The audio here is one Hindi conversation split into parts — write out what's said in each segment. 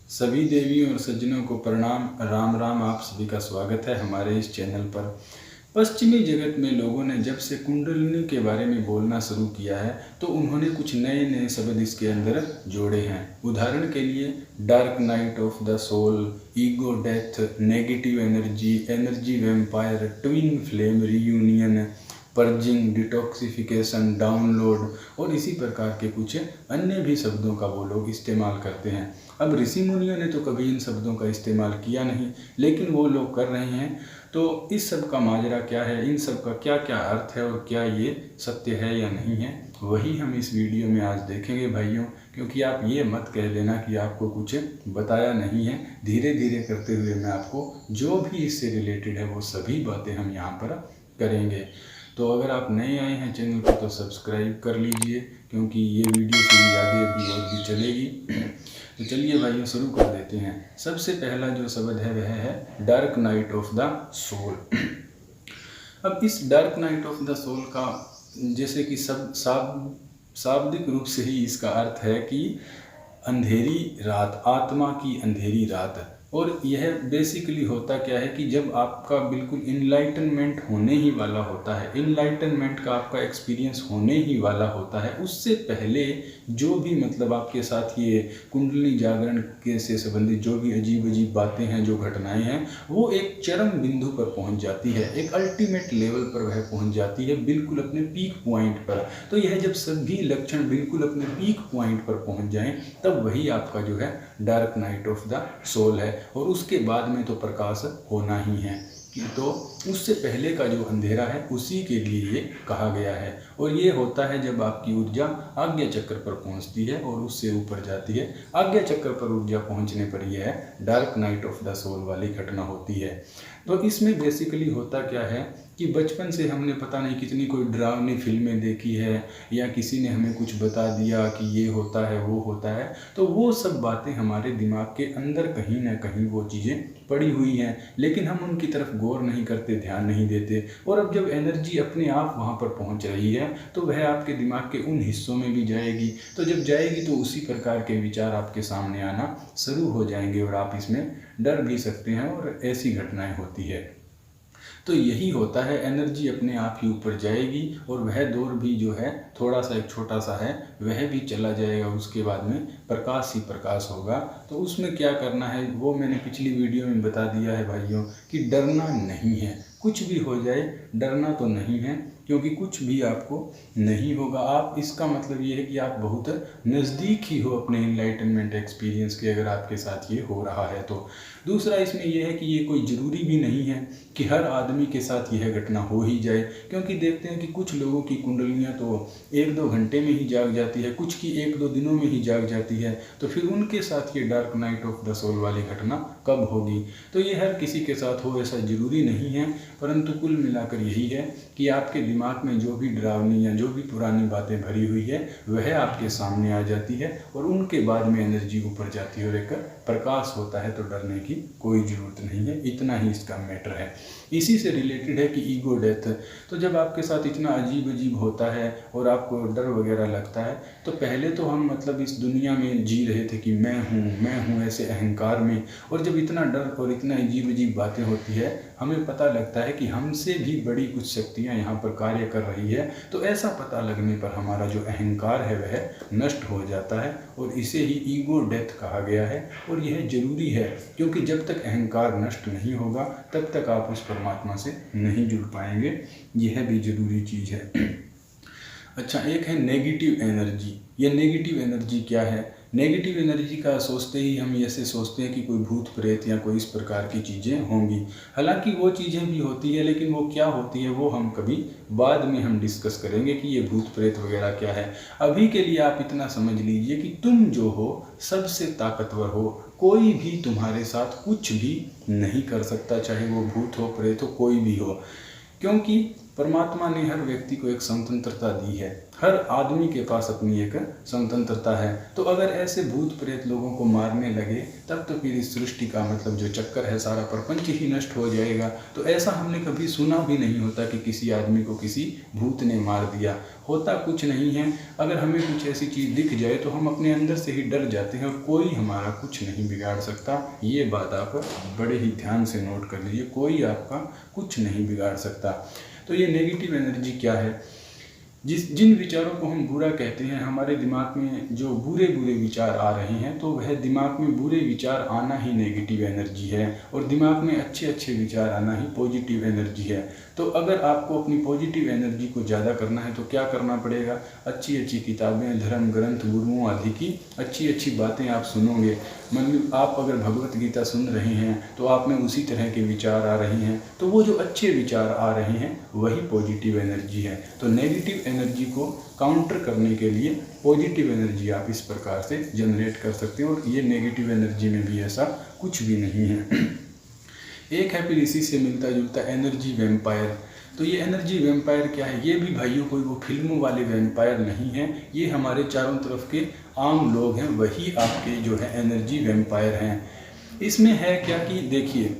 सभी देवियों और सज्जनों को प्रणाम। राम राम। आप सभी का स्वागत है हमारे इस चैनल पर। पश्चिमी जगत में लोगों ने जब से कुंडलिनी के बारे में बोलना शुरू किया है तो उन्होंने कुछ नए नए शब्द इसके अंदर जोड़े हैं। उदाहरण के लिए dark night of the soul, ego death, negative energy, energy vampire, twin flame reunion, purging, detoxification, download और इसी प्रकार के कुछ अन्य भी शब्दों का वो लोग इस्तेमाल करते हैं। अब ऋषि मुनियों ने तो कभी इन शब्दों का इस्तेमाल किया नहीं, लेकिन वो लोग कर रहे हैं। तो इस सब का माजरा क्या है, इन सब का क्या क्या अर्थ है और क्या ये सत्य है या नहीं है, वही हम इस वीडियो में आज देखेंगे भाइयों। क्योंकि आप ये मत कह देना कि आपको कुछ बताया नहीं है। धीरे धीरे करते हुए मैं आपको जो भी इससे रिलेटेड है वो सभी बातें हम यहाँ पर करेंगे। तो अगर आप नए आए हैं चैनल पर तो सब्सक्राइब कर लीजिए, क्योंकि ये वीडियो सीरीज आगे भी और भी चलेगी। तो चलिए भाइयों शुरू कर देते हैं। सबसे पहला जो शब्द है वह है dark night of the soul. अब इस dark night of the soul का जैसे कि शाब्दिक रूप से ही इसका अर्थ है कि अंधेरी रात, आत्मा की अंधेरी रात। और यह बेसिकली होता क्या है कि जब आपका बिल्कुल इनलाइटनमेंट होने ही वाला होता है, इनलाइटनमेंट का आपका एक्सपीरियंस होने ही वाला होता है, उससे पहले जो भी मतलब आपके साथ ये कुंडली जागरण के से संबंधित जो भी अजीब अजीब बातें हैं, जो घटनाएं हैं, वो एक चरम बिंदु पर पहुंच जाती है, एक अल्टीमेट लेवल पर वह पहुंच जाती है, बिल्कुल अपने पीक पॉइंट पर। तो यह जब सभी लक्षण बिल्कुल अपने पीक पॉइंट पर पहुंच जाएं, तब वही आपका जो है dark night of the soul है। और उसके बाद में तो प्रकाश होना ही है। तो उससे पहले का जो अंधेरा है उसी के लिए ये कहा गया है। और ये होता है जब आपकी ऊर्जा आज्ञा चक्र पर पहुंचती है और उससे ऊपर जाती है। आज्ञा चक्र पर ऊर्जा पहुंचने पर यह dark night of the soul वाली घटना होती है। तो इसमें बेसिकली होता क्या है कि बचपन से हमने पता नहीं कितनी कोई डरावनी फिल्में देखी है, या किसी ने हमें कुछ बता दिया कि ये होता है वो होता है, तो वो सब बातें हमारे दिमाग के अंदर कहीं ना कहीं वो चीज़ें पड़ी हुई हैं, लेकिन हम उनकी तरफ गौर नहीं करते, ध्यान नहीं देते। और अब जब एनर्जी अपने आप वहाँ पर पहुँच रही है तो वह आपके दिमाग के उन हिस्सों में भी जाएगी। तो जब जाएगी तो उसी प्रकार के विचार आपके सामने आना शुरू हो जाएंगे और आप इसमें डर भी सकते हैं और ऐसी घटनाएं होती है। तो यही होता है, एनर्जी अपने आप ही ऊपर जाएगी और वह दौर भी जो है थोड़ा सा एक छोटा सा है, वह भी चला जाएगा। उसके बाद में प्रकाश ही प्रकाश होगा। तो उसमें क्या करना है वो मैंने पिछली वीडियो में बता दिया है भाइयों, कि डरना नहीं है। कुछ भी हो जाए डरना तो नहीं है, क्योंकि कुछ भी आपको नहीं होगा। आप इसका मतलब ये है कि आप बहुत नज़दीक ही हो अपने इनलाइटनमेंट एक्सपीरियंस के, अगर आपके साथ ये हो रहा है तो। दूसरा इसमें यह है कि ये कोई ज़रूरी भी नहीं है कि हर आदमी के साथ यह घटना हो ही जाए, क्योंकि देखते हैं कि कुछ लोगों की कुंडलियाँ तो 1-2 घंटे में ही जाग जाती है, कुछ की 1-2 दिनों में ही जाग जाती है। तो फिर उनके साथ ये dark night of the soul वाली घटना कब होगी? तो ये हर किसी के साथ हो ऐसा ज़रूरी नहीं है, परंतु कुल मिलाकर यही है कि आपके दिमाग में जो भी डरावनी या जो भी पुरानी बातें भरी हुई है वह आपके सामने आ जाती है और उनके बाद में एनर्जी ऊपर जाती है और एक प्रकाश होता है। तो डरने की कोई ज़रूरत नहीं है, इतना ही इसका मैटर है। इसी से रिलेटेड है कि ईगो डेथ। तो जब आपके साथ इतना अजीब अजीब होता है और आपको डर वगैरह लगता है, तो पहले तो हम मतलब इस दुनिया में जी रहे थे कि मैं हूँ ऐसे अहंकार में। और जब इतना डर और इतना अजीब अजीब बातें होती है, हमें पता लगता है कि हमसे भी बड़ी कुछ शक्तियाँ यहाँ पर कार्य कर रही है। तो ऐसा पता लगने पर हमारा जो अहंकार है वह नष्ट हो जाता है और इसे ही ईगो डेथ कहा गया है। और यह जरूरी है, क्योंकि जब तक अहंकार नष्ट नहीं होगा तब तक आप उस परमात्मा से नहीं जुड़ पाएंगे। यह भी जरूरी चीज़ है। अच्छा, एक है नेगेटिव एनर्जी। ये नेगेटिव एनर्जी क्या है? नेगेटिव एनर्जी का सोचते ही हम ऐसे सोचते हैं कि कोई भूत प्रेत या कोई इस प्रकार की चीज़ें होंगी। हालांकि वो चीज़ें भी होती है, लेकिन वो क्या होती है वो हम कभी बाद में हम डिस्कस करेंगे कि ये भूत प्रेत वगैरह क्या है। अभी के लिए आप इतना समझ लीजिए कि तुम जो हो सबसे ताकतवर हो। कोई भी तुम्हारे साथ कुछ भी नहीं कर सकता, चाहे वो भूत हो, प्रेत हो, कोई भी हो। क्योंकि परमात्मा ने हर व्यक्ति को एक स्वतंत्रता दी है, हर आदमी के पास अपनी एक स्वतंत्रता है। तो अगर ऐसे भूत प्रेत लोगों को मारने लगे तब तो फिर इस सृष्टि का मतलब जो चक्कर है, सारा प्रपंच ही नष्ट हो जाएगा। तो ऐसा हमने कभी सुना भी नहीं होता कि किसी आदमी को किसी भूत ने मार दिया, होता कुछ नहीं है। अगर हमें कुछ ऐसी चीज़ दिख जाए तो हम अपने अंदर से ही डर जाते हैं और कोई हमारा कुछ नहीं बिगाड़ सकता। ये बात आप बड़े ही ध्यान से नोट कर लीजिए, कोई आपका कुछ नहीं बिगाड़ सकता। तो ये नेगेटिव एनर्जी क्या है? जिन विचारों को हम बुरा कहते हैं, हमारे दिमाग में जो बुरे बुरे विचार आ रहे हैं, तो वह दिमाग में बुरे विचार आना ही नेगेटिव एनर्जी है और दिमाग में अच्छे अच्छे विचार आना ही पॉजिटिव एनर्जी है। तो अगर आपको अपनी पॉजिटिव एनर्जी को ज़्यादा करना है तो क्या करना पड़ेगा? अच्छी अच्छी किताबें, धर्म ग्रंथ, गुरुओं आदि की अच्छी अच्छी बातें आप सुनोगे। मतलब आप अगर भगवत गीता सुन रहे हैं तो आप में उसी तरह के विचार आ रहे हैं, तो वो जो अच्छे विचार आ रहे हैं वही पॉजिटिव एनर्जी है। तो नेगेटिव एनर्जी को काउंटर करने के लिए पॉजिटिव एनर्जी आप इस प्रकार से जनरेट कर सकते हैं। और ये नेगेटिव एनर्जी में भी ऐसा कुछ भी नहीं है। एक है फिर इसी से मिलता जुलता एनर्जी वैम्पायर। तो ये एनर्जी वैम्पायर क्या है? ये भी भाइयों कोई वो फिल्मों वाले वैम्पायर नहीं है, ये हमारे चारों तरफ के आम लोग हैं, वही आपके जो है एनर्जी वैम्पायर हैं। इसमें है क्या कि देखिए,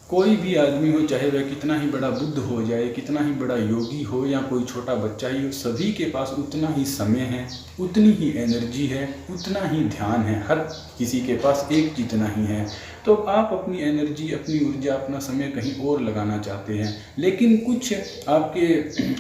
कोई भी आदमी हो, चाहे वह कितना ही बड़ा बुद्ध हो जाए, कितना ही बड़ा योगी हो या कोई छोटा बच्चा ही हो, सभी के पास उतना ही समय है, उतनी ही एनर्जी है, उतना ही ध्यान है, हर किसी के पास एक जितना ही है। तो आप अपनी एनर्जी, अपनी ऊर्जा, अपना समय कहीं और लगाना चाहते हैं, लेकिन कुछ आपके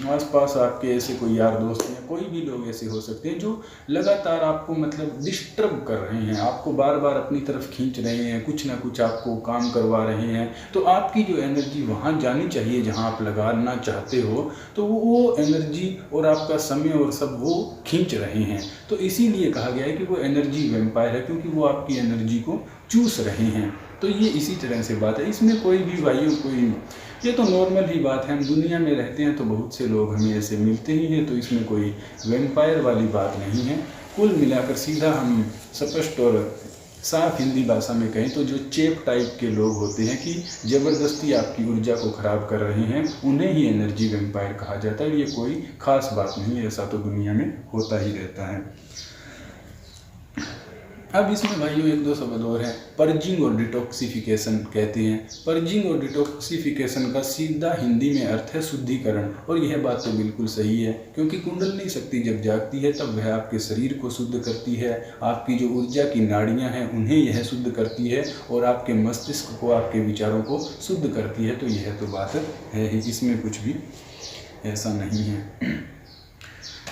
आसपास आपके ऐसे कोई यार दोस्त हैं, कोई भी लोग ऐसे हो सकते हैं जो लगातार आपको मतलब डिस्टर्ब कर रहे हैं, आपको बार बार अपनी तरफ खींच रहे हैं, कुछ ना कुछ आपको काम करवा रहे हैं। तो आपकी जो एनर्जी वहाँ जानी चाहिए जहाँ आप लगाना चाहते हो, तो वो एनर्जी और आपका समय और सब वो खींच रहे हैं। तो इसीलिए कहा गया है कि वो एनर्जी वैम्पायर है, क्योंकि वो आपकी एनर्जी को चूस रहे हैं। तो ये इसी तरह से बात है, इसमें कोई भी भाइयों कोई, ये तो नॉर्मल ही बात है। हम दुनिया में रहते हैं तो बहुत से लोग हमें ऐसे मिलते ही हैं, तो इसमें कोई वैम्पायर वाली बात नहीं है। कुल मिलाकर सीधा हम स्पष्ट और साफ हिंदी भाषा में कहें तो जो चेप टाइप के लोग होते हैं कि ज़बरदस्ती आपकी ऊर्जा को ख़राब कर रहे हैं, उन्हें ही एनर्जी वैम्पायर कहा जाता है। ये कोई ख़ास बात नहीं है, ऐसा तो दुनिया में होता ही रहता है। अब इसमें भाइयों एक दो शब्द और हैं, पर्जिंग और डिटॉक्सिफिकेशन कहते हैं। पर्जिंग और डिटॉक्सिफिकेशन का सीधा हिंदी में अर्थ है शुद्धिकरण। और यह बात तो बिल्कुल सही है, क्योंकि कुंडलिनी शक्ति जब जागती है तब वह आपके शरीर को शुद्ध करती है, आपकी जो ऊर्जा की नाड़ियां हैं उन्हें यह शुद्ध करती है और आपके मस्तिष्क को, आपके विचारों को शुद्ध करती है। तो यह तो बात है ही, इसमें कुछ भी ऐसा नहीं है।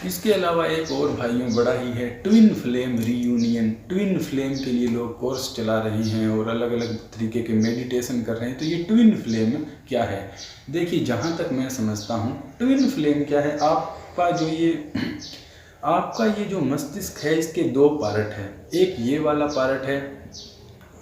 इसके अलावा एक और भाइयों बड़ा ही है, twin flame reunion. Twin flame के लिए लोग कोर्स चला रहे हैं और अलग अलग तरीके के मेडिटेशन कर रहे हैं। तो ये ट्विन फ्लेम क्या है? देखिए, जहाँ तक मैं समझता हूँ, ट्विन फ्लेम क्या है, आपका ये जो मस्तिष्क है इसके दो पार्ट है। एक ये वाला पार्ट है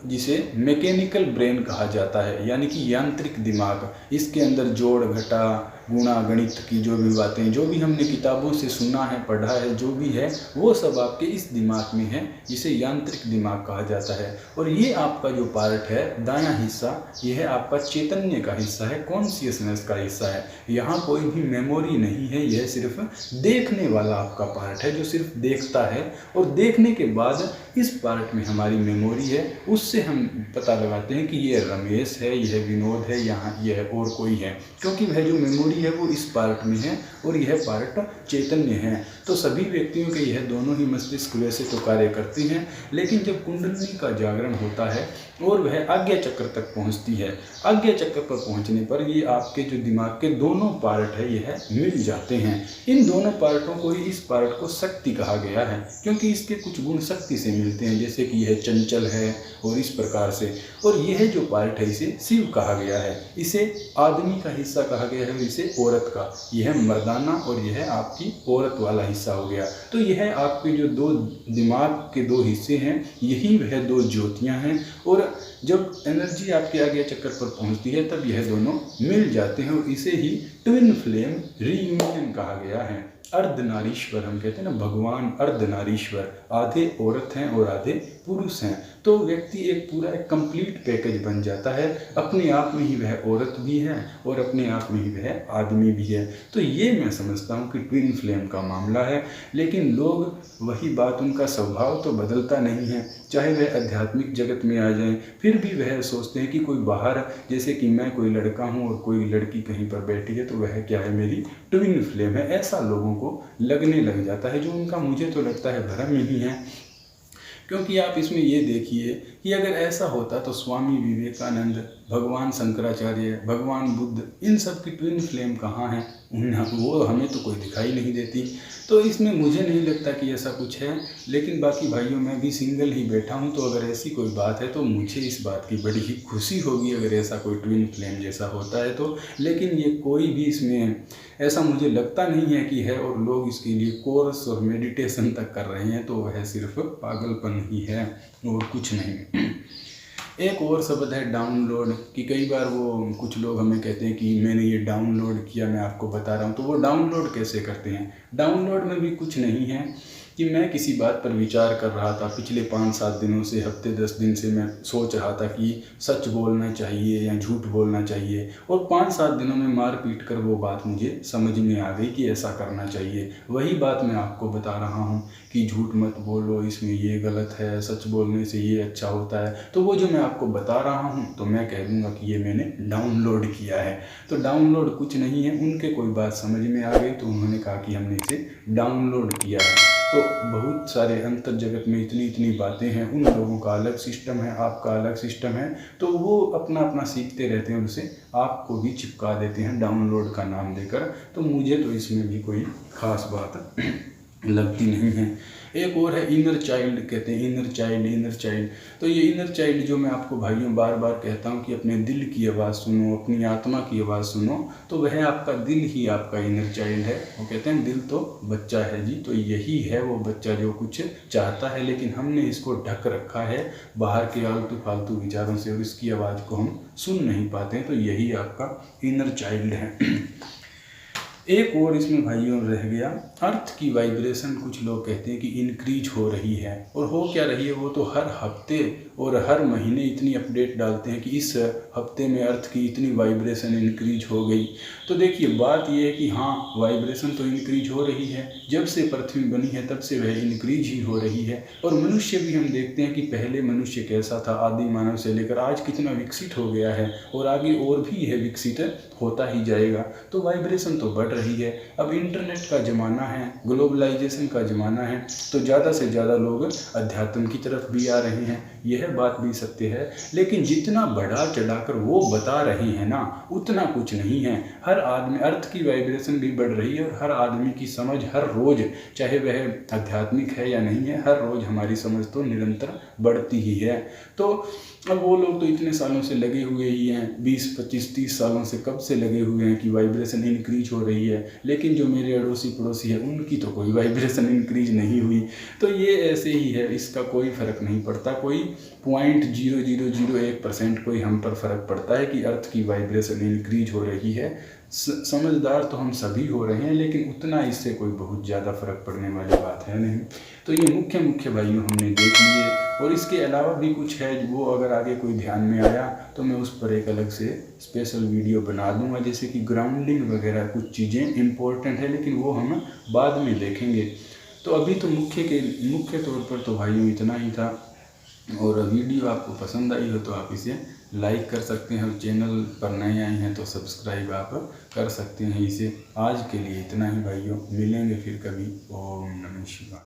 जिसे मैकेनिकल ब्रेन कहा जाता है, यानी कि यांत्रिक दिमाग। इसके अंदर जोड़ घटा गुणा गणित की जो भी बातें, जो भी हमने किताबों से सुना है, पढ़ा है, जो भी है वो सब आपके इस दिमाग में है, जिसे यांत्रिक दिमाग कहा जाता है। और ये आपका जो पार्ट है, दायां हिस्सा, यह आपका चैतन्य का हिस्सा है, कॉन्शियसनेस का हिस्सा है। यहाँ कोई भी मेमोरी नहीं है, यह सिर्फ देखने वाला आपका पार्ट है जो सिर्फ देखता है। और देखने के बाद इस पार्ट में हमारी मेमोरी है, उससे हम पता लगाते हैं कि यह रमेश है, यह विनोद है, यहाँ यह और कोई है, क्योंकि वह जो मेमोरी है वो इस पार्ट में है और यह पार्ट चैतन्य है। तो सभी व्यक्तियों के यह दोनों ही मस्तिष्क वैसे तो कार्य करते हैं, लेकिन जब कुंडलिनी का जागरण होता है और वह आज्ञा चक्र तक पहुंचती है, आज्ञा चक्र पर पहुंचने पर ये आपके जो दिमाग के दोनों पार्ट है यह मिल जाते हैं। इन दोनों पार्टों को ही, इस पार्ट को शक्ति कहा गया है, क्योंकि इसके कुछ गुण शक्ति से मिलते हैं, जैसे कि यह चंचल है और इस प्रकार से। और यह जो पार्ट है इसे शिव कहा गया है, इसे आदमी का हिस्सा कहा गया है और इसे औरत का, यह मर्दाना और यह आपकी औरत वाला हिस्सा हो गया। तो यह आपके जो दो दिमाग के दो हिस्से हैं, यही वह दो ज्योतियां हैं। और जब एनर्जी आपके आगे चक्कर पर पहुंचती है तब यह दोनों मिल जाते हैं और इसे ही ट्विन फ्लेम रीयूनियन कहा गया है। अर्धनारीश्वर, हम कहते हैं ना भगवान अर्धनारीश्वर, आधे औरत हैं और आधे पुरुष हैं। तो व्यक्ति एक पूरा एक कंप्लीट पैकेज बन जाता है, अपने आप में ही वह औरत भी है और अपने आप में ही वह आदमी भी है। तो ये मैं समझता हूँ कि ट्विन फ्लेम का मामला है। लेकिन लोग वही बात, उनका स्वभाव तो बदलता नहीं है, चाहे वह आध्यात्मिक जगत में आ जाएं, फिर भी वह सोचते हैं कि कोई बाहर, जैसे कि मैं कोई लड़का हूँ और कोई लड़की कहीं पर बैठी है तो वह क्या है, मेरी ट्विन फ्लेम है, ऐसा लोगों को लगने लग जाता है, जो उनका मुझे तो लगता है भ्रम ही है। क्योंकि आप इसमें ये देखिए कि अगर ऐसा होता तो स्वामी विवेकानंद, भगवान शंकराचार्य, भगवान बुद्ध, इन सब की ट्विन फ्लेम कहाँ हैं? वो हमें तो कोई दिखाई नहीं देती। तो इसमें मुझे नहीं लगता कि ऐसा कुछ है। लेकिन बाकी भाइयों, मैं भी सिंगल ही बैठा हूँ, तो अगर ऐसी कोई बात है तो मुझे इस बात की बड़ी ही खुशी होगी अगर ऐसा कोई ट्विन फ्लेम जैसा होता है तो। लेकिन ये कोई भी इसमें ऐसा मुझे लगता नहीं है कि है, और लोग इसके लिए कोर्स और मेडिटेशन तक कर रहे हैं, तो वह सिर्फ पागलपन ही है और कुछ नहीं। एक और शब्द है डाउनलोड, कि कई बार वो कुछ लोग हमें कहते हैं कि मैंने ये डाउनलोड किया, मैं आपको बता रहा हूँ। तो वो डाउनलोड कैसे करते हैं? डाउनलोड में भी कुछ नहीं है कि मैं किसी बात पर विचार कर रहा था पिछले 5-7 दिनों से, हफ्ते 10 दिन से मैं सोच रहा था कि सच बोलना चाहिए या झूठ बोलना चाहिए, और 5-7 दिनों में मार पीट कर वो बात मुझे समझ में आ गई कि ऐसा करना चाहिए। वही बात मैं आपको बता रहा हूँ कि झूठ मत बोलो, इसमें ये गलत है, सच बोलने से ये अच्छा होता है। तो वो जो मैं आपको बता रहा हूँ तो मैं कह दूँगा कि ये मैंने डाउनलोड किया है। तो डाउनलोड कुछ नहीं है, उनके कोई बात समझ में आ गई तो उन्होंने कहा कि हमने इसे डाउनलोड किया है। तो बहुत सारे अंतर जगत में इतनी इतनी बातें हैं, उन लोगों का अलग सिस्टम है, आपका अलग सिस्टम है, तो वो अपना अपना सीखते रहते हैं, उनसे आपको भी चिपका देते हैं डाउनलोड का नाम देकर। तो मुझे तो इसमें भी कोई ख़ास बात लगती नहीं है। एक और है इनर चाइल्ड, कहते हैं इनर चाइल्ड, इनर चाइल्ड। तो ये इनर चाइल्ड जो मैं आपको भाइयों बार बार कहता हूँ कि अपने दिल की आवाज़ सुनो, अपनी आत्मा की आवाज़ सुनो, तो वह आपका दिल ही आपका इनर चाइल्ड है। वो कहते हैं दिल तो बच्चा है जी, तो यही है वो बच्चा जो कुछ चाहता है, लेकिन हमने इसको ढक रखा है बाहर के आलतू फालतू विचारों से, और इसकी आवाज़ को हम सुन नहीं पाते हैं। तो यही आपका इनर चाइल्ड है। एक और इसमें भाइयों रह गया, अर्थ की वाइब्रेशन कुछ लोग कहते हैं कि इंक्रीज हो रही है, और हो क्या रही है, वो तो हर हफ्ते और हर महीने इतनी अपडेट डालते हैं कि इस हफ्ते में अर्थ की इतनी वाइब्रेशन इंक्रीज हो गई। तो देखिए बात ये है कि हाँ, वाइब्रेशन तो इंक्रीज हो रही है, जब से पृथ्वी बनी है तब से वह इंक्रीज ही हो रही है। और मनुष्य भी हम देखते हैं कि पहले मनुष्य कैसा था, आदि मानव से लेकर आज कितना विकसित हो गया है, और आगे और भी है विकसित होता ही जाएगा। तो वाइब्रेशन तो बढ़ रही है। अब इंटरनेट का ज़माना है, ग्लोबलाइजेशन का ज़माना है, तो ज़्यादा से ज़्यादा लोग अध्यात्म की तरफ भी आ रहे हैं, यह बात भी सत्य है। लेकिन जितना बढ़ा चढ़ाकर वो बता रहे हैं ना, उतना कुछ नहीं है। हर आदमी, अर्थ की वाइब्रेशन भी बढ़ रही है, और हर आदमी की समझ हर रोज़, चाहे वह आध्यात्मिक है या नहीं है, हर रोज़ हमारी समझ तो निरंतर बढ़ती ही है। तो अब वो लोग तो इतने सालों से लगे हुए ही हैं, 20, 25, 30 सालों से कब से लगे हुए हैं कि वाइब्रेशन इंक्रीज हो रही है, लेकिन जो मेरे अड़ोसी पड़ोसी है उनकी तो कोई वाइब्रेशन इंक्रीज नहीं हुई। तो ये ऐसे ही है, इसका कोई फ़र्क नहीं पड़ता, कोई 0.0001% कोई हम पर फ़र्क पड़ता है कि अर्थ की वाइब्रेशन इंक्रीज हो रही है। समझदार तो हम सभी हो रहे हैं, लेकिन उतना इससे कोई बहुत ज़्यादा फ़र्क पड़ने वाली बात है नहीं। तो ये मुख्य भाइयों हमने देख लिए, और इसके अलावा भी कुछ है, वो अगर आगे कोई ध्यान में आया तो मैं उस पर एक अलग से स्पेशल वीडियो बना दूंगा, जैसे कि ग्राउंडिंग वगैरह कुछ चीज़ें इंपॉर्टेंट है, लेकिन वो हम बाद में देखेंगे। तो अभी तो मुख्य तौर पर तो भाइयों इतना ही था। और वीडियो आपको पसंद आई हो तो आप इसे लाइक कर सकते हैं, और चैनल पर नए आए हैं तो सब्सक्राइब आप कर सकते हैं इसे। आज के लिए इतना ही भाइयों, मिलेंगे फिर कभी। ओम नमः शिवाय।